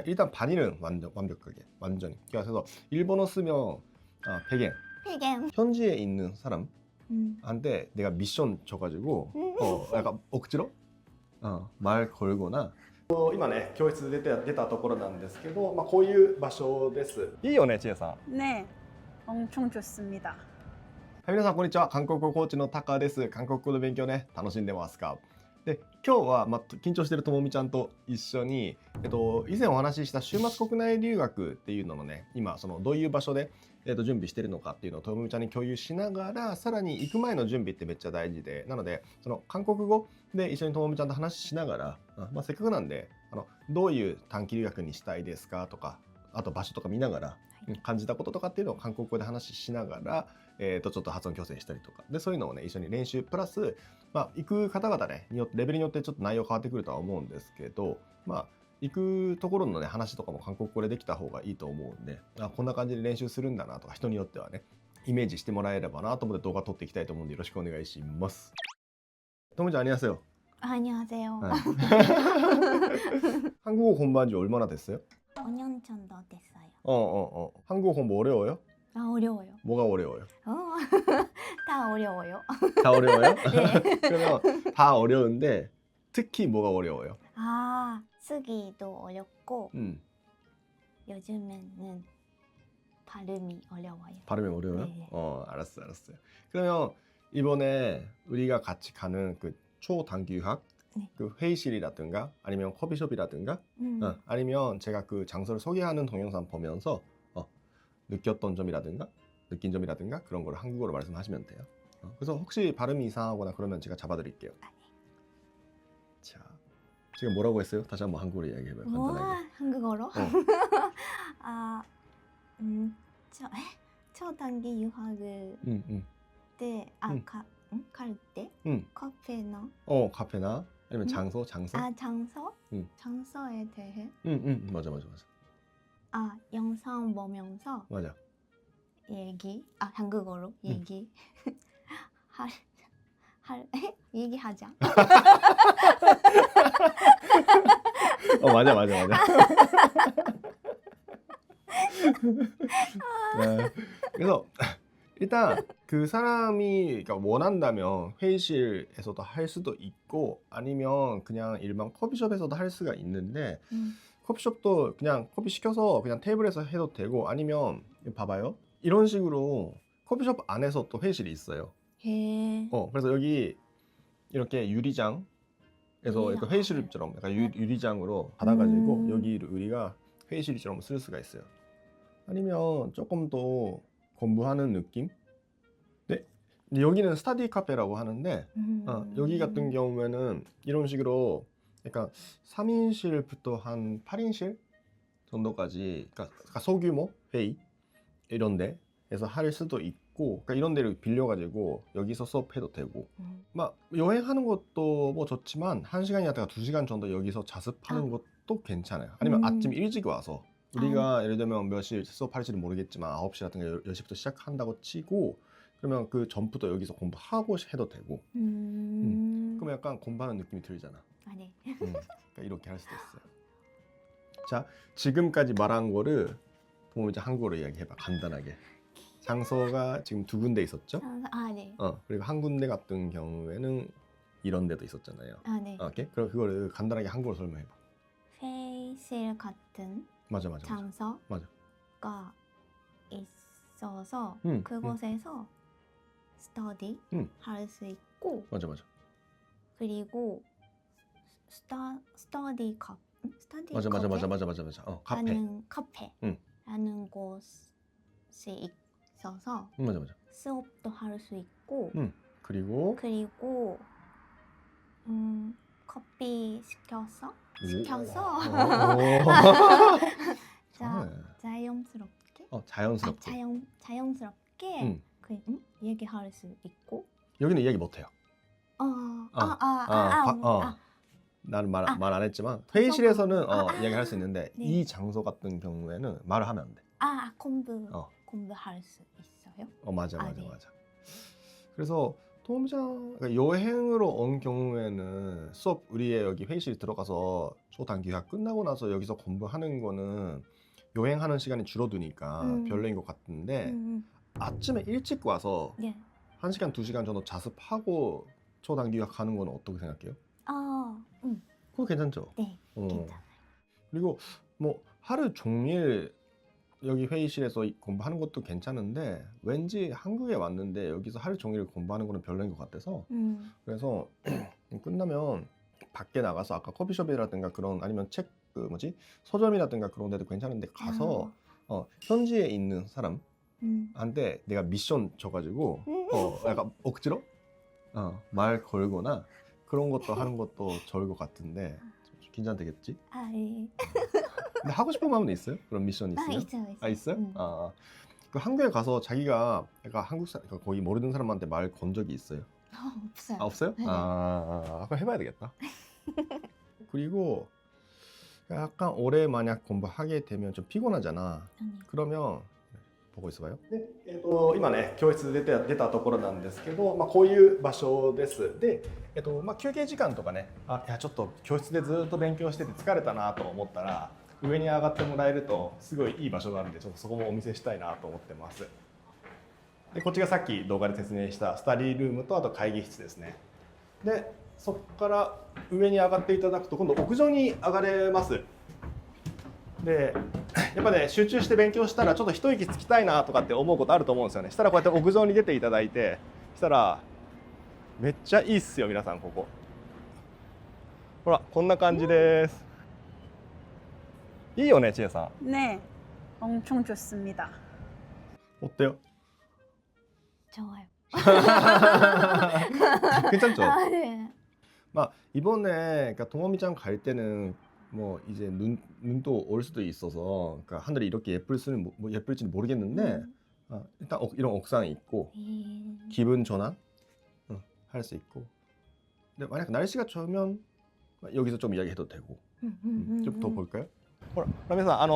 일단 반일은 완벽하게 완전히. 그래서 일본어 쓰면 배경 배경. 현지에 있는 사람 음. 한테 내가 미션 줘가지고 약간 억지로 말 걸거나 今ね教室出たところなんですけど、こういう場所です。いいよね、千恵さん。 네, 엄청 좋습니다. はい、皆さんこんにちは。韓国語コーチのタカです。韓国語の勉強ね、楽しんでますか？で、今日は、緊張してるともみちゃんと一緒に、以前お話しした週末国内留学っていうののね、今どういう場所で、準備してるのかっていうのをともみちゃんに共有しながら、さらに行く前の準備ってめっちゃ大事で、なのでその韓国語で一緒にともみちゃんと話しながら、せっかくなんでどういう短期留学にしたいですかとか、あと場所とか見ながら感じたこととかっていうのを韓国語で話しながら、ちょっと発音矯正したりとかで、そういうのをね一緒に練習プラス、行く方々ねレベルによってちょっと内容変わってくるとは思うんですけど、行くところのね話とかも韓国語でできた方がいいと思うんで、こんな感じで練習するんだなとか、人によってはねイメージしてもらえればなと思って動画撮っていきたいと思うんで、よろしくお願いします。ともちゃん안녕하세요。 안녕하세요. 한국어 공부한 지 얼마나 됐어요? 5년 정도 됐어요. 한국어 공부 어려워요? 어려워요. 뭐가 어려워요? 다 어려워요. 다 어려워요? 네. 그러면 다 어려운데 특히 뭐가 어려워요? 쓰기도 어렵고 요즘에는 발음이 어려워요. 발음이 어려워요? 네. 알았어요. 그러면 이번에 우리가 같이 가는 그 초단기 유학 네. 그 회의실이라든가 아니면 커피숍이라든가 아니면 제가 그 장소를 소개하는 동영상 보면서 느꼈던 점이라든가 느낀 점이라든가 그런 거를 한국어로 말씀하시면 돼요. 그래서 혹시 발음이 이상하거나 그러면 제가 잡아드릴게요. 네. 자, 지금 뭐라고 했어요? 다시 한번 한국어로 이야기해봐요. 간단하게. 한국어로? 초단기 유학을 때 갈 때 카페나 카페나 아니면 장소? 장소? 장소에 대해 맞아. 영상 보면서 맞아. 한국어로 얘기하자. 맞아. 네. 그래서 일단 그 사람이 그러니까 원한다면 회의실에서도 할 수도 있고 아니면 그냥 일반 커피숍에서도 할 수가 있는데 커피숍도 그냥 커피 시켜서 그냥 테이블에서 해도 되고, 아니면 봐봐요, 이런 식으로 커피숍 안에서 또 회의실이 있어요. 그래서 여기 이렇게 유리장에서 이렇게 회의실처럼 약간 유리장으로 받아가지고 여기를 우리가 회의실처럼 쓸 수가 있어요. 아니면 조금 더 공부하는 느낌? 네, 여기는 스터디 카페라고 하는데 여기 같은 경우에는 이런 식으로 약간 3인실부터 한 8인실 정도까지, 그러니까 소규모 회의 이런 데에서 할 수도 있고, 그러니까 이런 데를 빌려가지고 여기서 수업해도 되고, 여행하는 것도 뭐 좋지만 1시간이었다가 2시간 정도 여기서 자습하는 것도 괜찮아요. 아니면 아침 일찍 와서 우리가 예를 들면 몇 시에 수업할지는 모르겠지만 9시라든가 10시부터 시작한다고 치고, 그러면 그 전부터 여기서 공부하고 해도 되고, 그럼 약간 공부하는 느낌이 들잖아. 네. 그러니까 이렇게 할 수도 있어요. 자, 지금까지 말한 거를 보면 이제 한국어로 이야기해봐, 간단하게. 장소가 지금 2군데 있었죠? 네. 그리고 한 군데 같은 경우에는 이런 데도 있었잖아요. 네. 오케이? 그럼 그거를 간단하게 한국어로 설명해봐. 회의실 같은 맞아. 장소가 있어서 그곳에서 스터디 할 수 있고, 맞아. 그리고 스터디 카페 맞아. 카페라는 곳이 있어서 맞아. 수업도 할 수 있고, 그리고 커피 시켜서 자연스럽게 얘기할 수 있고. 여기는 이야기 못해요. 나는 말 안 했지만 회의실에서는 이야기할 수 있는데 네. 이 장소 같은 경우에는 말을 하면 안 돼. 공부할 수 있어요? 맞아. 네. 그래서 토미장 여행으로 온 경우에는 수업 우리의 여기 회의실 들어가서 초단기가 끝나고 나서 여기서 공부하는 거는 여행하는 시간이 줄어드니까 별로인 것 같은데 아침에 일찍 와서 예. 1시간, 2시간 정도 자습하고 초단기가 가는 건 어떻게 생각해요? 그거 괜찮죠? 네, 괜찮아요. 그리고 뭐 하루 종일 여기 회의실에서 공부하는 것도 괜찮은데 왠지 한국에 왔는데 여기서 하루 종일 공부하는 거는 별로인 것 같아서 그래서 끝나면 밖에 나가서 아까 커피숍이라든가 그런 아니면 책 그 뭐지 서점이라든가 그런 데도 괜찮은데 가서 현지에 있는 사람한테 내가 미션 줘가지고 약간 억지로 말 걸거나 그런 것도 하는 것도 좋을 것 같은데 긴장되겠지? 아, 예. 근데 하고 싶은 마음은 있어요? 그런 미션 있어요? 있어요. 아 있어요? 그 한국에 가서 자기가 약간 한국 사람 거의 모르는 사람한테 말 건 적이 있어요? 없어요. 없어요? 네. 그럼 해봐야 되겠다. 그리고 약간 오래 만약 공부하게 되면 좀 피곤하잖아. 그러면 보고 있어봐요. 네, 今ね教室出たところなんですけど、こういう場所です。で、休憩時間とかね、いやちょっと教室でずっと勉強してて疲れたなと思ったら上に上がってもらえるとすごいいい場所があるんで、ちょっとそこもお見せしたいなと思ってます。で、こっちがさっき動画で説明したスタディルームとあと会議室ですね。で、そこから上に上がっていただくと今度屋上に上がれます。でやっぱね集中して勉強したらちょっと一息つきたいなとかって思うことあると思うんですよね。したらこうやって屋上に出ていただいて、したらめっちゃいいっすよ皆さんここ。ほらこんな感じです。いいよね千恵さん。 네, 엄청 좋습니다. 어때요? 좋아요. 괜찮죠? 아, 네. 이번에 그러니까 동어미장 갈 때는 뭐 이제 눈도 올 수도 있어서 그러니까 하늘이 이렇게 예쁠지는 모르겠는데 일단 이런 옥상이 있고 기분 전환 할 수 있고. 근데 만약 날씨가 좋으면 여기서 좀 이야기해도 되고. 좀 더 볼까요? ほら皆さん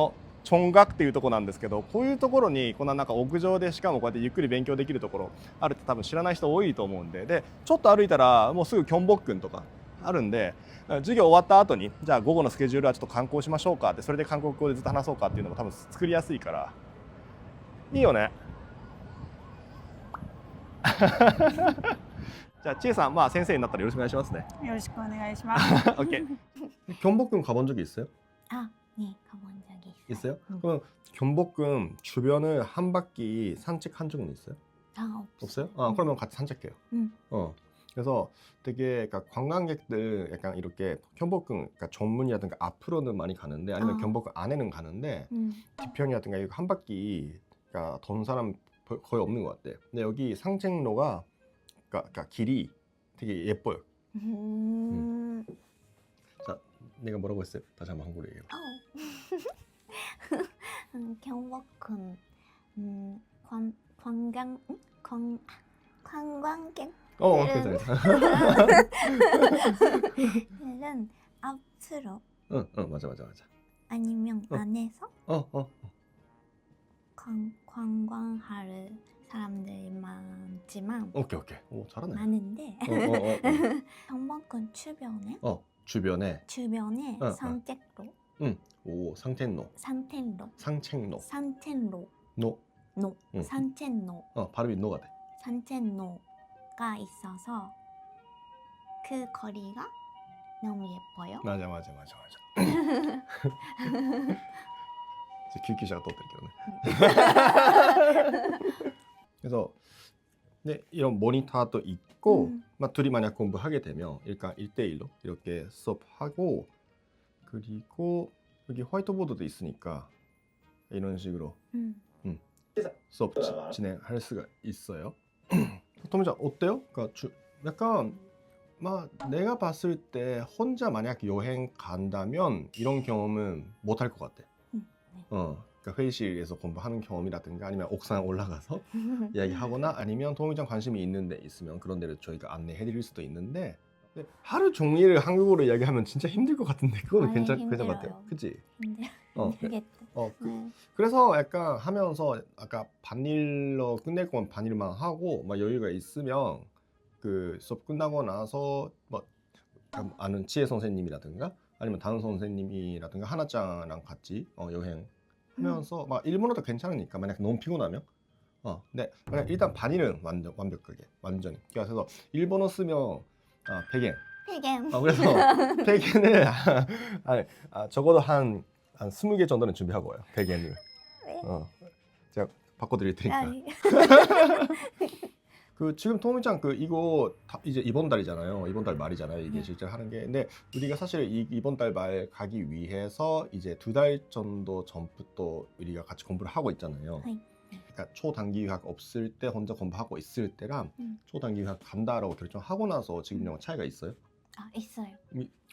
チョンガクっていうところなんですけど、こういうところにこんななんか屋上でしかもこうやってゆっくり勉強できるところあるって多分知らない人多いと思うんで、ちょっと歩いたらもうすぐキョンボックンとかあるんで、授業終わった後にじゃあ午後のスケジュールはちょっと観光しましょうかって、それで韓国語でずっと話そうかっていうのも多分作りやすいからいいよね。じゃあ千恵さん、先生になったらよろしくお願いしますね。 요시코 오네가이시마스. 오케이. 경복궁 가본 적이 있어요? 아, 네, 가본 적이 있어요? 그럼 경복궁 주변을 한 바퀴 산책한 적은 있어요? 아, 없어요? 그러면 같이 산책해요. 그래서 되게 그러니까 관광객들 약간 이렇게 경복궁 그러니까 전문이라든가 앞으로는 많이 가는데 아니면 경복궁 안에는 가는데 뒤편이라든가 이거 한 바퀴 그러니까 도는 사람 거의 없는 것 같아. 근데 여기 상책로가 그러니까 길이 되게 예뻐요. 자, 내가 뭐라고 했어요? 다시 한번 한국어로 얘기해봐. 경복궁 관광객 괜찮아. 들은 앞으로 맞아. 아니면 안에서 어. 관광할 사람들이 많지만 오케이. 오, 잘하네. 많은데 경복궁 주변에 주변에 산책로 오, 상책로. 발음이 노가 돼. 산책로가 있어서 그 거리가 너무 예뻐요. 맞아.救急車が 떴다니까. 그래서 네, 이런 모니터도 있고 둘이 만약 공부하게 되면 일단 1대1로 이렇게 수업하고 그리고 여기 화이트보드도 있으니까 이런 식으로 수업 진행할 수가 있어요. 토미짱 어때요? 그러니까 약간 내가 봤을 때 혼자 만약 여행 간다면 이런 경험은 못 할 것 같아. 그러니까 회의실에서 공부하는 경험이라든가 아니면 옥상 올라가서 이야기하거나 아니면 토미짱 관심이 있는 데 있으면 그런 데를 저희가 안내해 드릴 수도 있는데 하루 종일 한국어로 이야기하면 진짜 힘들 것 같은데 그거는 괜찮은 것 같아요. 그치? 힘들겠다. 그래서 약간 하면서 아까 반일로 끝낼 거면 반일만 하고 여유가 있으면 그 수업 끝나고 나서 아는 치혜 선생님이라든가 아니면 단 선생님이라든가 하나짱랑 같이 여행하면서 막 일본어도 괜찮으니까 만약 너무 피곤하면 네 만약 일단 반일은 완벽하게 완전히 그래서 일본어 쓰면 백엔 페겐. 그래서 백엔을 적어도 한 20개 정도는 준비하고 와요. 백엔을 왜? 제가 바꿔드릴 테니까. 아니. 그 지금 토미짱 이거 이제 이번 달이잖아요. 이번 달 말이잖아요. 이게 네. 실제 하는 게. 근데 우리가 사실 이번 달 말 가기 위해서 이제 2달 정도 전부터 우리가 같이 공부를 하고 있잖아요. 네. 그러니까 초단기 유학 없을 때 혼자 공부하고 있을 때랑 초단기 유학 간다라고 결정하고 나서 지금이랑 차이가 있어요? 있어요.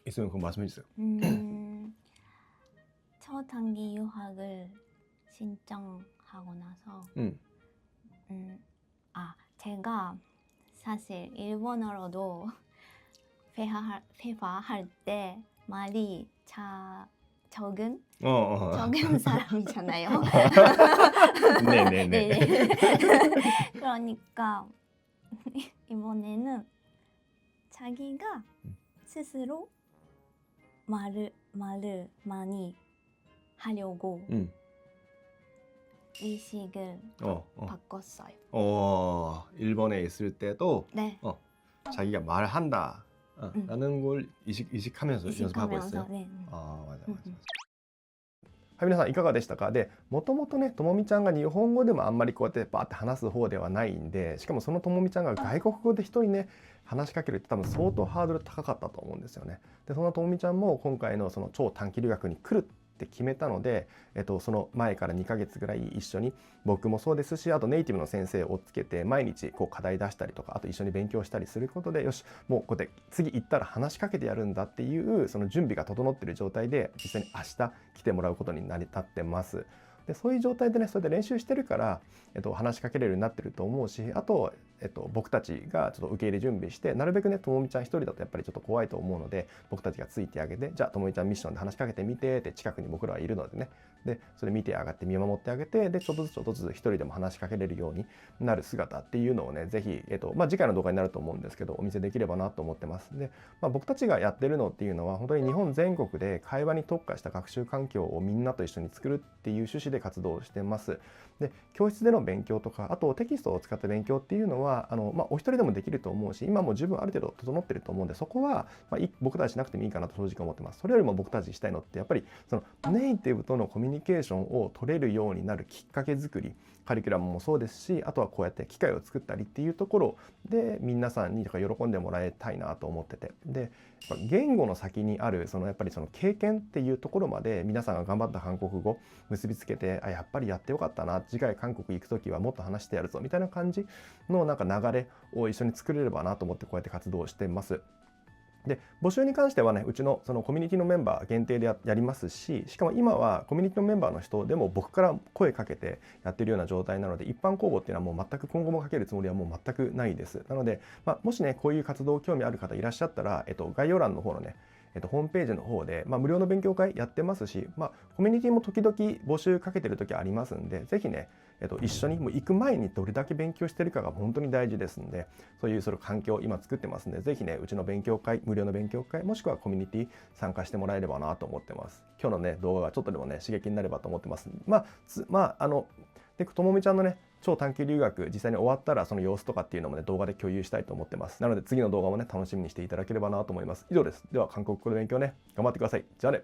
있으면 그거 말씀해 주세요. 초단기 유학을 신청하고 나서 제가 사실 일본어로도 회화할 때 말이 적은 사람이잖아요. 네네네. 네. 그러니까 이번에는 자기가 스스로 말을 많이 하려고 의식을 바꿨어요. 일본에 있을 때도 네. 자기가 말한다 라는 걸 의식하면서 연습하고 있어요. 네. 맞아. はい、皆さんいかがでしたか。で、もともとね、ともみちゃんが日本語でもあんまりこうやってバーって話す方ではないんで、しかもそのともみちゃんが外国語で人にね話しかけるって多分相当ハードル高かったと思うんですよね。で、そのともみちゃんも今回のその超短期留学に来るって決めたので、その前から2ヶ月ぐらい一緒に僕もそうですし、あとネイティブの先生をつけて毎日こう課題出したりとか、あと一緒に勉強したりすることで、よしもうこうやって次行ったら話しかけてやるんだっていうその準備が整っている状態で実際に明日来てもらうことになり立ってます。でそういう状態でね、それで練習してるから、話しかけれるようになってると思うし、あと、僕たちがちょっと受け入れ準備して、なるべくねともみちゃん一人だとやっぱりちょっと怖いと思うので、僕たちがついてあげて、じゃあともみちゃんミッションで話しかけてみてって近くに僕らはいるのでね、でそれ見てあがって見守ってあげて、でちょっとずつ一人でも話しかけれるようになる姿っていうのをね、ぜひ、次回の動画になると思うんですけどお見せできればなと思ってます。で、僕たちがやってるのっていうのは本当に日本全国で会話に特化した学習環境をみんなと一緒に作るっていう趣旨で活動してます。で、教室での勉強とか、あとテキストを使った勉強っていうのはお一人でもできると思うし、今も十分ある程度整ってると思うんで、そこは僕たちしなくてもいいかなと正直思ってます。それよりも僕たちしたいのってやっぱりそのネイティブとのコミュニケーションを取れるようになるきっかけ作り、カリキュラムもそうですし、あとはこうやって機会を作ったりっていうところで皆さんに喜んでもらいたいなと思ってて、で言語の先にあるやっぱりその経験っていうところまで皆さんが頑張った韓国語結びつけて、やっぱりやってよかったな、次回韓国行く時はもっと話してやるぞみたいな感じの流れを一緒に作れればなと思ってこうやって活動してます。で、募集に関してはね、うちのそのコミュニティのメンバー限定でやりますし、しかも今はコミュニティのメンバーの人でも僕から声かけてやってるような状態なので、一般公募っていうのはもう全く今後もかけるつもりはもう全くないです。なので、もしねこういう活動興味ある方いらっしゃったら、概要欄の方のねホームページの方で、無料の勉強会やってますし、コミュニティも時々募集かけてる時ありますんで、ぜひね、一緒にもう行く前にどれだけ勉強してるかが本当に大事ですんで、そういう環境を今作ってますんで、ぜひねうちの勉強会、無料の勉強会もしくはコミュニティ参加してもらえればなと思ってます。今日のね動画がちょっとでもね刺激になればと思ってます。でともみちゃんのね超短期留学実際に終わったらその様子とかっていうのもね動画で共有したいと思ってます。なので次の動画もね楽しみにしていただければなと思います。以上です。では韓国語の勉強ね頑張ってください。じゃあね。